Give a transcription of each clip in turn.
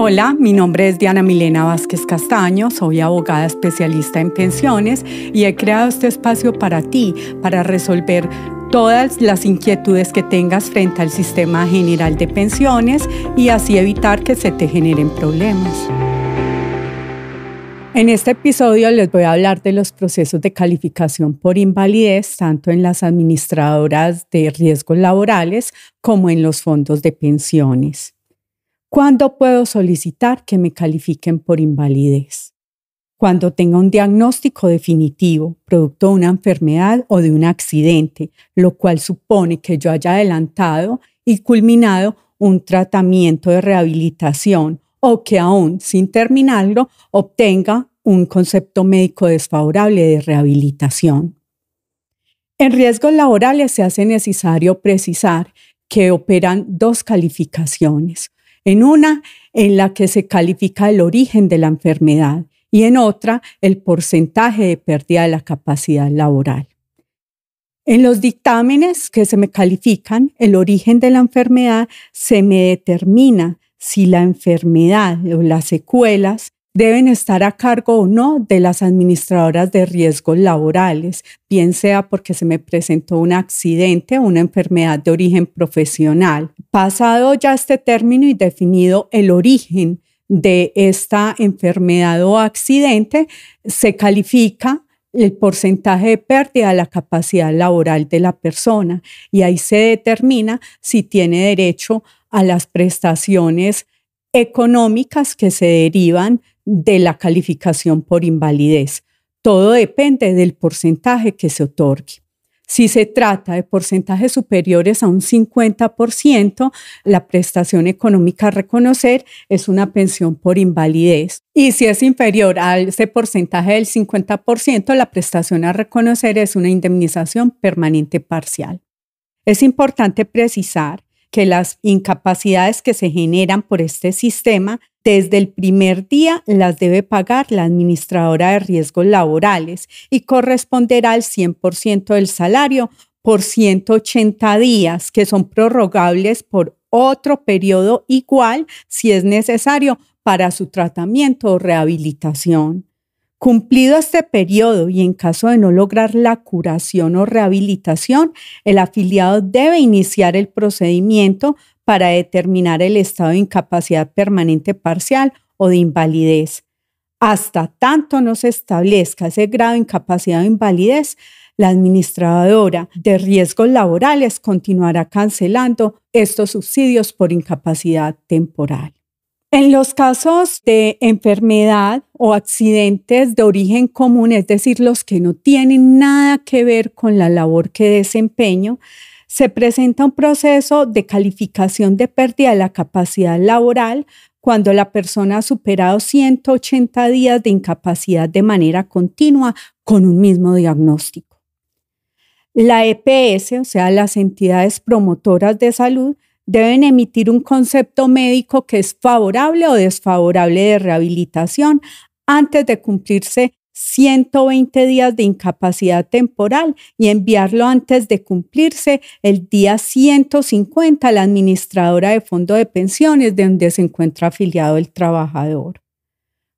Hola, mi nombre es Diana Milena Vázquez Castaño, soy abogada especialista en pensiones y he creado este espacio para ti, para resolver todas las inquietudes que tengas frente al sistema general de pensiones y así evitar que se te generen problemas. En este episodio les voy a hablar de los procesos de calificación por invalidez, tanto en las administradoras de riesgos laborales como en los fondos de pensiones. ¿Cuándo puedo solicitar que me califiquen por invalidez? Cuando tenga un diagnóstico definitivo, producto de una enfermedad o de un accidente, lo cual supone que yo haya adelantado y culminado un tratamiento de rehabilitación o que aún sin terminarlo obtenga un concepto médico desfavorable de rehabilitación. En riesgos laborales se hace necesario precisar que operan dos calificaciones. En una, en la que se califica el origen de la enfermedad y en otra, el porcentaje de pérdida de la capacidad laboral. En los dictámenes que se me califican, el origen de la enfermedad se me determina si la enfermedad o las secuelas deben estar a cargo o no de las administradoras de riesgos laborales, bien sea porque se me presentó un accidente o una enfermedad de origen profesional. Pasado ya este término y definido el origen de esta enfermedad o accidente, se califica el porcentaje de pérdida de la capacidad laboral de la persona y ahí se determina si tiene derecho a las prestaciones económicas que se derivan de la calificación por invalidez. Todo depende del porcentaje que se otorgue. Si se trata de porcentajes superiores a un 50%, la prestación económica a reconocer es una pensión por invalidez. Y si es inferior a ese porcentaje del 50%, la prestación a reconocer es una indemnización permanente parcial. Es importante precisar que las incapacidades que se generan por este sistema, desde el primer día las debe pagar la administradora de riesgos laborales y corresponderá al 100% del salario por 180 días, que son prorrogables por otro periodo igual si es necesario para su tratamiento o rehabilitación. Cumplido este periodo y en caso de no lograr la curación o rehabilitación, el afiliado debe iniciar el procedimiento para determinar el estado de incapacidad permanente parcial o de invalidez. Hasta tanto no se establezca ese grado de incapacidad o invalidez, la administradora de riesgos laborales continuará cancelando estos subsidios por incapacidad temporal. En los casos de enfermedad o accidentes de origen común, es decir, los que no tienen nada que ver con la labor que desempeño, se presenta un proceso de calificación de pérdida de la capacidad laboral cuando la persona ha superado 180 días de incapacidad de manera continua con un mismo diagnóstico. La EPS, o sea, las entidades promotoras de salud, deben emitir un concepto médico que es favorable o desfavorable de rehabilitación antes de cumplirse 120 días de incapacidad temporal y enviarlo antes de cumplirse el día 150 a la administradora de fondo de pensiones de donde se encuentra afiliado el trabajador.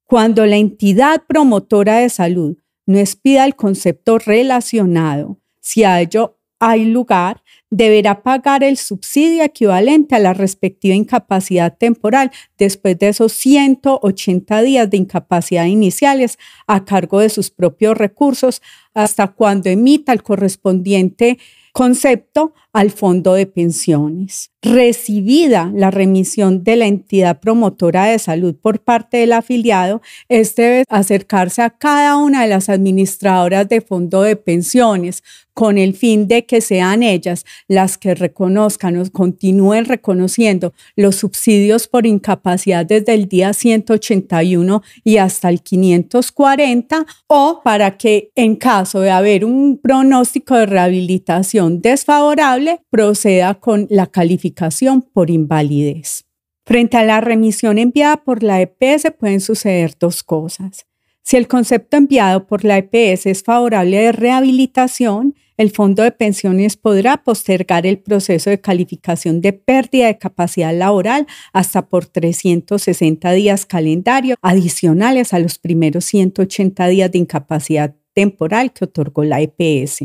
Cuando la entidad promotora de salud no expida el concepto relacionado, si a ello hay lugar, deberá pagar el subsidio equivalente a la respectiva incapacidad temporal después de esos 180 días de incapacidad iniciales a cargo de sus propios recursos hasta cuando emita el correspondiente concepto al fondo de pensiones. Recibida la remisión de la entidad promotora de salud por parte del afiliado, este debe acercarse a cada una de las administradoras de fondo de pensiones con el fin de que sean ellas las que reconozcan o continúen reconociendo los subsidios por incapacidad desde el día 181 y hasta el 540, o para que en caso de haber un pronóstico de rehabilitación desfavorable, proceda con la calificación por invalidez. Frente a la remisión enviada por la EPS pueden suceder dos cosas. Si el concepto enviado por la EPS es favorable de rehabilitación, el Fondo de Pensiones podrá postergar el proceso de calificación de pérdida de capacidad laboral hasta por 360 días calendario adicionales a los primeros 180 días de incapacidad temporal que otorgó la EPS.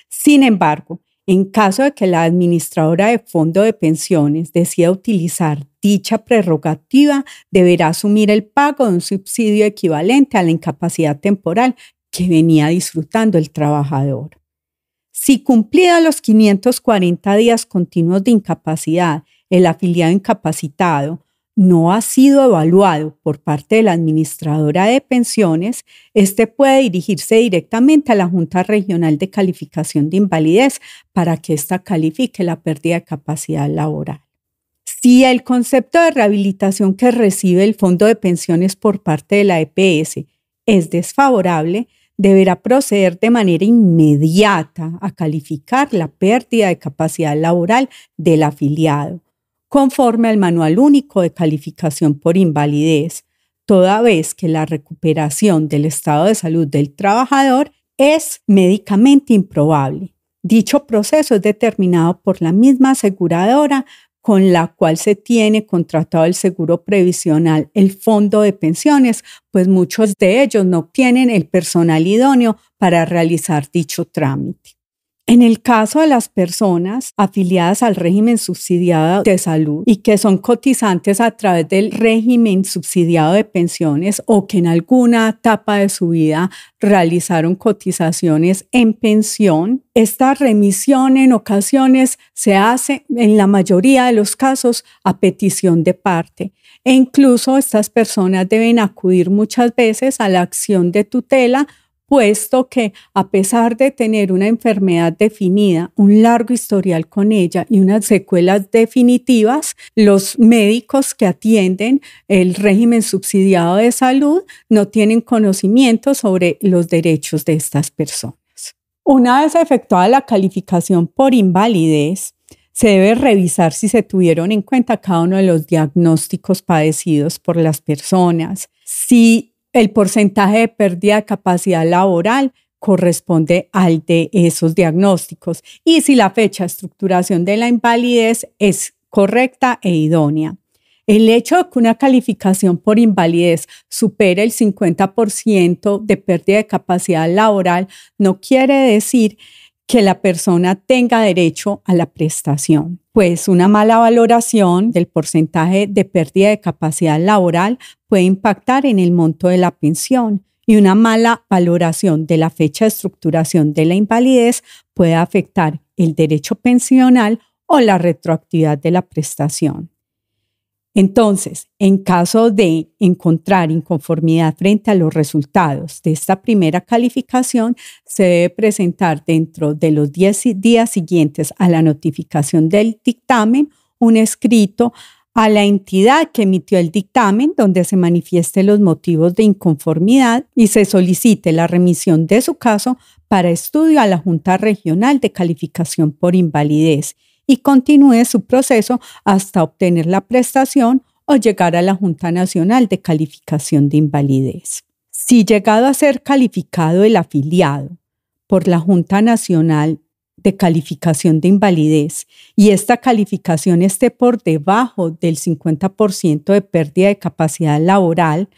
Sin embargo, en caso de que la administradora de fondo de pensiones decida utilizar dicha prerrogativa, deberá asumir el pago de un subsidio equivalente a la incapacidad temporal que venía disfrutando el trabajador. Si cumplidos los 540 días continuos de incapacidad, el afiliado incapacitado no ha sido evaluado por parte de la administradora de pensiones, este puede dirigirse directamente a la Junta Regional de Calificación de Invalidez para que ésta califique la pérdida de capacidad laboral. Si el concepto de rehabilitación que recibe el Fondo de Pensiones por parte de la EPS es desfavorable, deberá proceder de manera inmediata a calificar la pérdida de capacidad laboral del afiliado, conforme al Manual Único de Calificación por Invalidez, toda vez que la recuperación del estado de salud del trabajador es médicamente improbable. Dicho proceso es determinado por la misma aseguradora con la cual se tiene contratado el seguro previsional, el fondo de pensiones, pues muchos de ellos no tienen el personal idóneo para realizar dicho trámite. En el caso de las personas afiliadas al régimen subsidiado de salud y que son cotizantes a través del régimen subsidiado de pensiones o que en alguna etapa de su vida realizaron cotizaciones en pensión, esta remisión en ocasiones se hace en la mayoría de los casos a petición de parte. E incluso estas personas deben acudir muchas veces a la acción de tutela, puesto que a pesar de tener una enfermedad definida, un largo historial con ella y unas secuelas definitivas, los médicos que atienden el régimen subsidiado de salud no tienen conocimiento sobre los derechos de estas personas. Una vez efectuada la calificación por invalidez, se debe revisar si se tuvieron en cuenta cada uno de los diagnósticos padecidos por las personas, si el porcentaje de pérdida de capacidad laboral corresponde al de esos diagnósticos y si la fecha de estructuración de la invalidez es correcta e idónea. El hecho de que una calificación por invalidez supere el 50% de pérdida de capacidad laboral no quiere decir que la persona tenga derecho a la prestación, pues una mala valoración del porcentaje de pérdida de capacidad laboral puede impactar en el monto de la pensión y una mala valoración de la fecha de estructuración de la invalidez puede afectar el derecho pensional o la retroactividad de la prestación. Entonces, en caso de encontrar inconformidad frente a los resultados de esta primera calificación, se debe presentar dentro de los 10 días siguientes a la notificación del dictamen un escrito a la entidad que emitió el dictamen donde se manifiesten los motivos de inconformidad y se solicite la remisión de su caso para estudio a la Junta Regional de Calificación por Invalidez y continúe su proceso hasta obtener la prestación o llegar a la Junta Nacional de Calificación de Invalidez. Si llegado a ser calificado el afiliado por la Junta Nacional de Calificación de Invalidez y esta calificación esté por debajo del 50% de pérdida de capacidad laboral,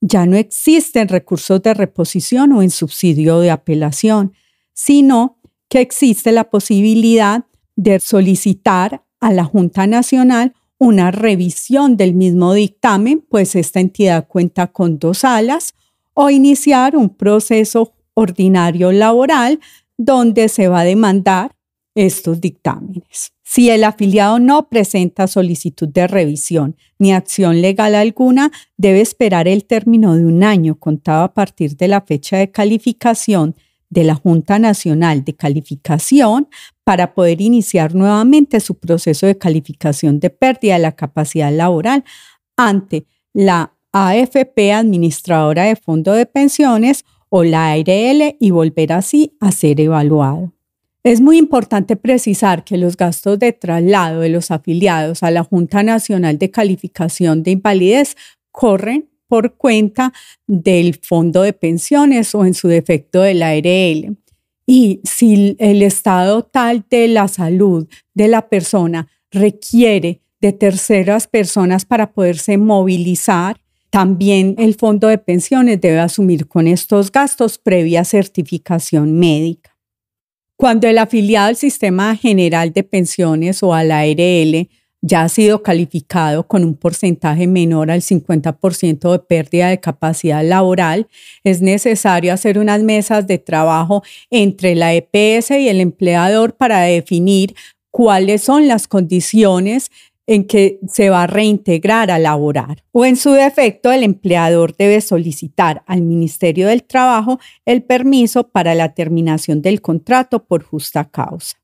ya no existen recursos de reposición o en subsidio de apelación, sino que existe la posibilidad de solicitar a la Junta Nacional una revisión del mismo dictamen, pues esta entidad cuenta con 2 salas, o iniciar un proceso ordinario laboral donde se va a demandar estos dictámenes. Si el afiliado no presenta solicitud de revisión ni acción legal alguna, debe esperar el término de 1 año contado a partir de la fecha de calificación de la Junta Nacional de Calificación para poder iniciar nuevamente su proceso de calificación de pérdida de la capacidad laboral ante la AFP, administradora de fondo de pensiones, o la ARL y volver así a ser evaluado. Es muy importante precisar que los gastos de traslado de los afiliados a la Junta Nacional de Calificación de Invalidez corren por cuenta del fondo de pensiones o en su defecto de la ARL Y si el estado tal de la salud de la persona requiere de terceras personas para poderse movilizar, también el fondo de pensiones debe asumir con estos gastos previa certificación médica. Cuando el afiliado al Sistema General de Pensiones o a la ARL ya ha sido calificado con un porcentaje menor al 50% de pérdida de capacidad laboral, es necesario hacer unas mesas de trabajo entre la EPS y el empleador para definir cuáles son las condiciones en que se va a reintegrar a laborar. O en su defecto, el empleador debe solicitar al Ministerio del Trabajo el permiso para la terminación del contrato por justa causa.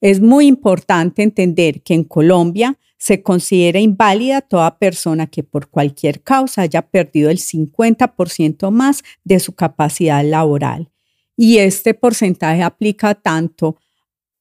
Es muy importante entender que en Colombia se considera inválida toda persona que por cualquier causa haya perdido el 50% más de su capacidad laboral. Y este porcentaje aplica tanto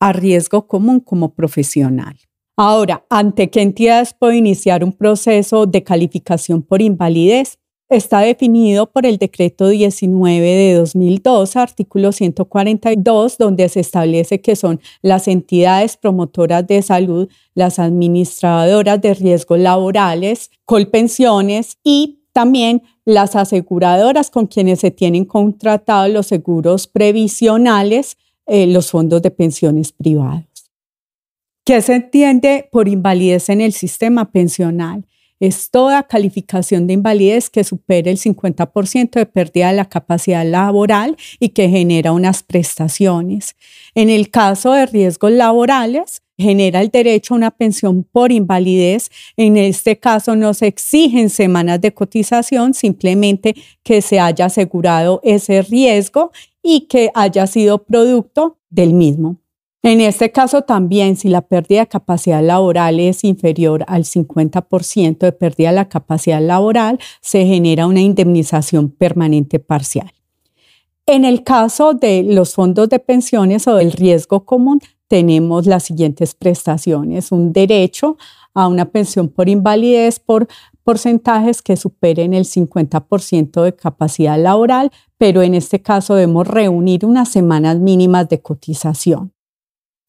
a riesgo común como profesional. Ahora, ¿ante qué entidades puede iniciar un proceso de calificación por invalidez? Está definido por el Decreto 19 de 2002, artículo 142, donde se establece que son las entidades promotoras de salud, las administradoras de riesgos laborales, Colpensiones y también las aseguradoras con quienes se tienen contratados los seguros previsionales, los fondos de pensiones privados. ¿Qué se entiende por invalidez en el sistema pensional? Es toda calificación de invalidez que supere el 50% de pérdida de la capacidad laboral y que genera unas prestaciones. En el caso de riesgos laborales, genera el derecho a una pensión por invalidez. En este caso no se exigen semanas de cotización, simplemente que se haya asegurado ese riesgo y que haya sido producto del mismo. En este caso también, si la pérdida de capacidad laboral es inferior al 50% de pérdida de la capacidad laboral, se genera una indemnización permanente parcial. En el caso de los fondos de pensiones o del riesgo común, tenemos las siguientes prestaciones: un derecho a una pensión por invalidez por porcentajes que superen el 50% de capacidad laboral, pero en este caso debemos reunir unas semanas mínimas de cotización.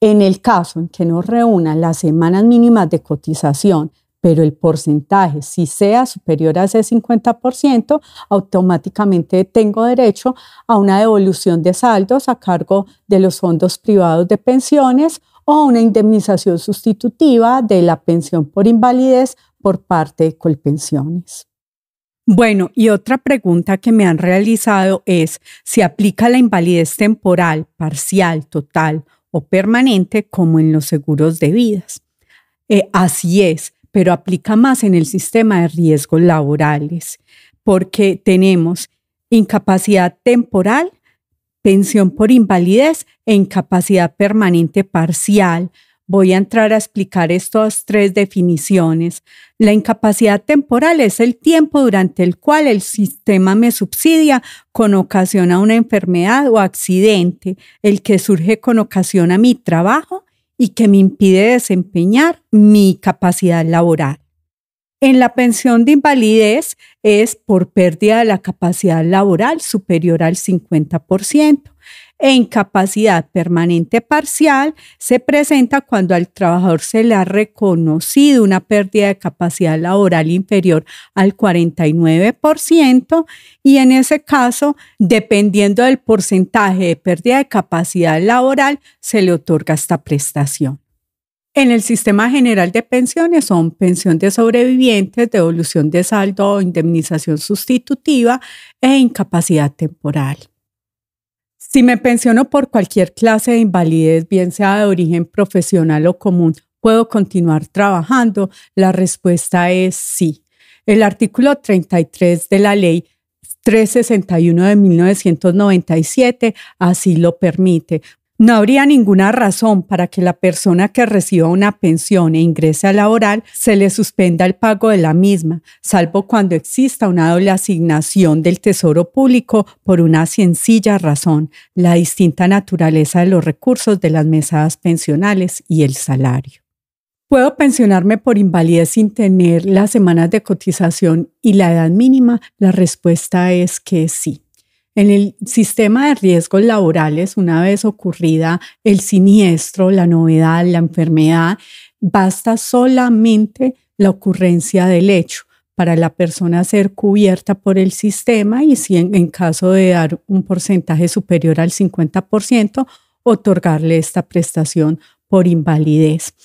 En el caso en que no reúnan las semanas mínimas de cotización, pero el porcentaje sí sea superior a ese 50%, automáticamente tengo derecho a una devolución de saldos a cargo de los fondos privados de pensiones o una indemnización sustitutiva de la pensión por invalidez por parte de Colpensiones. Bueno, y otra pregunta que me han realizado es si aplica la invalidez temporal, parcial, total o permanente como en los seguros de vidas. Así es, pero aplica más en el sistema de riesgos laborales, porque tenemos incapacidad temporal, pensión por invalidez e incapacidad permanente parcial. Voy a entrar a explicar estas tres definiciones. La incapacidad temporal es el tiempo durante el cual el sistema me subsidia con ocasión a una enfermedad o accidente, el que surge con ocasión a mi trabajo y que me impide desempeñar mi capacidad laboral. En la pensión de invalidez es por pérdida de la capacidad laboral superior al 50%. E incapacidad permanente parcial se presenta cuando al trabajador se le ha reconocido una pérdida de capacidad laboral inferior al 49% y en ese caso, dependiendo del porcentaje de pérdida de capacidad laboral, se le otorga esta prestación. En el Sistema General de Pensiones son pensión de sobrevivientes, devolución de saldo o indemnización sustitutiva e incapacidad temporal. Si me pensiono por cualquier clase de invalidez, bien sea de origen profesional o común, ¿puedo continuar trabajando? La respuesta es sí. El artículo 33 de la Ley 361 de 1997 así lo permite. No habría ninguna razón para que la persona que reciba una pensión e ingrese a laboral se le suspenda el pago de la misma, salvo cuando exista una doble asignación del Tesoro Público por una sencilla razón: la distinta naturaleza de los recursos de las mesadas pensionales y el salario. ¿Puedo pensionarme por invalidez sin tener las semanas de cotización y la edad mínima? La respuesta es que sí. En el sistema de riesgos laborales, una vez ocurrida el siniestro, la novedad, la enfermedad, basta solamente la ocurrencia del hecho para la persona ser cubierta por el sistema y si en caso de dar un porcentaje superior al 50%, otorgarle esta prestación por invalidez.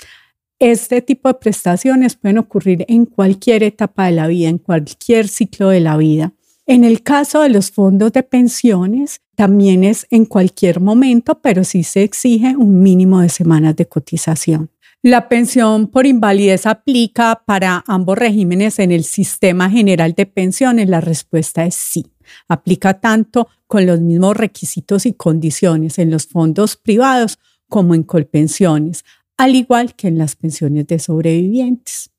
Este tipo de prestaciones pueden ocurrir en cualquier etapa de la vida, en cualquier ciclo de la vida. En el caso de los fondos de pensiones, también es en cualquier momento, pero sí se exige un mínimo de semanas de cotización. ¿La pensión por invalidez aplica para ambos regímenes en el Sistema General de Pensiones? La respuesta es sí. Aplica tanto con los mismos requisitos y condiciones en los fondos privados como en Colpensiones, al igual que en las pensiones de sobrevivientes.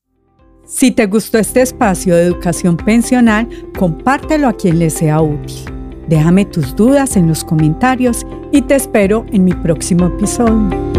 Si te gustó este espacio de educación pensional, compártelo a quien le sea útil. Déjame tus dudas en los comentarios y te espero en mi próximo episodio.